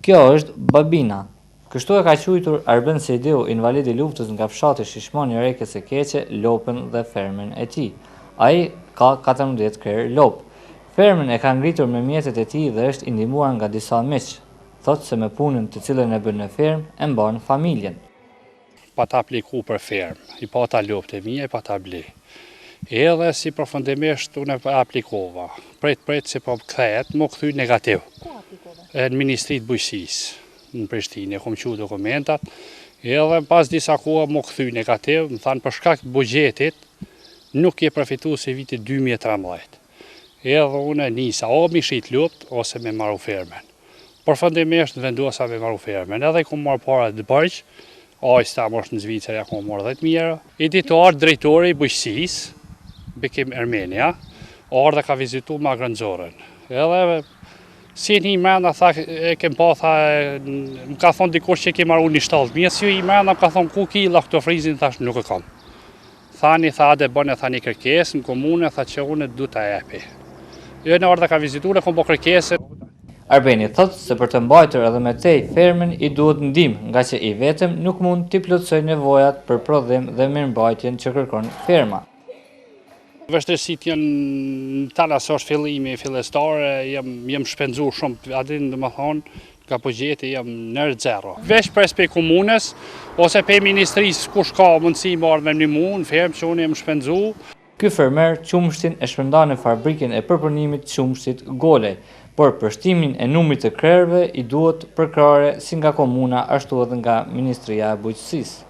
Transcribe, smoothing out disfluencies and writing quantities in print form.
Kjo është Babina. Kështu e ka quajtur Arben Sejdiu, invalid i luftës nga fshati Shishmoni i Rekës së Keqe, lopën dhe fermën e tij. Ai ka 14 krerë lopë. Fermën e ka ngritur me mjetet e tij dhe është i ndihmuar nga disa miq. Thotë se me punën të cilën e bën në fermë e mban familjen. Pa ta apliku për fermë, i pa ta lopët e mia, i pa ta ble. Edhe si përfundimisht unë e aplikova. Pret se po kthehet, më kthy negativ. Ku aplikova? Në Ministrinë e Bujqësisë në Prishtinë, kom qu dokumentat, edhe pas disa kohë më kthy negativ, më thanë për shkak të buxhetit nuk je përfituar se viti 2013. Edhe unë nisa, o mi shit lupt, ose me marru fermen. Përfundimisht vendosa me marru fermen, edhe kom marrë para të bërgjë, sta mosh në Zvicër, ja kom marrë 10.000 euro. Editor, drejtori i Bujqësisë, Bekim Ermenia, ardhe ka vizitu ma Grënxorën. Edhe si një mrena, tha, e kem pa, tha, më ka thonë dikush që ke marru një 7.000, si i mrena, më ka thonë ku ki la këto frizin, thash nuk e kam. Thani, tha, ade bëne, tha, një kërkes në komune, tha që unë du ta epi. Jo në ardhe ka vizitu, e kom po kërkesën. Arbeni thotë se për të mbajtur edhe me tej fermën i duhet ndihmë, nga që i vetëm nuk mund t'i plotësoj nevojat për prodhim dhe mirëmbajtjen që kërkon ferma. Vështirësitë janë tana se është fillimi fillestar, jam shpenzu shumë, adin dhe më thonë, ka buxheti jam nër zero. Veç pres pe komunës, ose pe ministrisë kush ka mundësi marrë me një mund, fermë që unë jam shpenzu. Ky fermer qumshtin e shpërndan në fabrikën e përpunimit qumshtit Golej, por për shtimin e numrit të krerëve i duhet përkrahje si nga komuna ashtu edhe nga Ministria e Bujqësisë.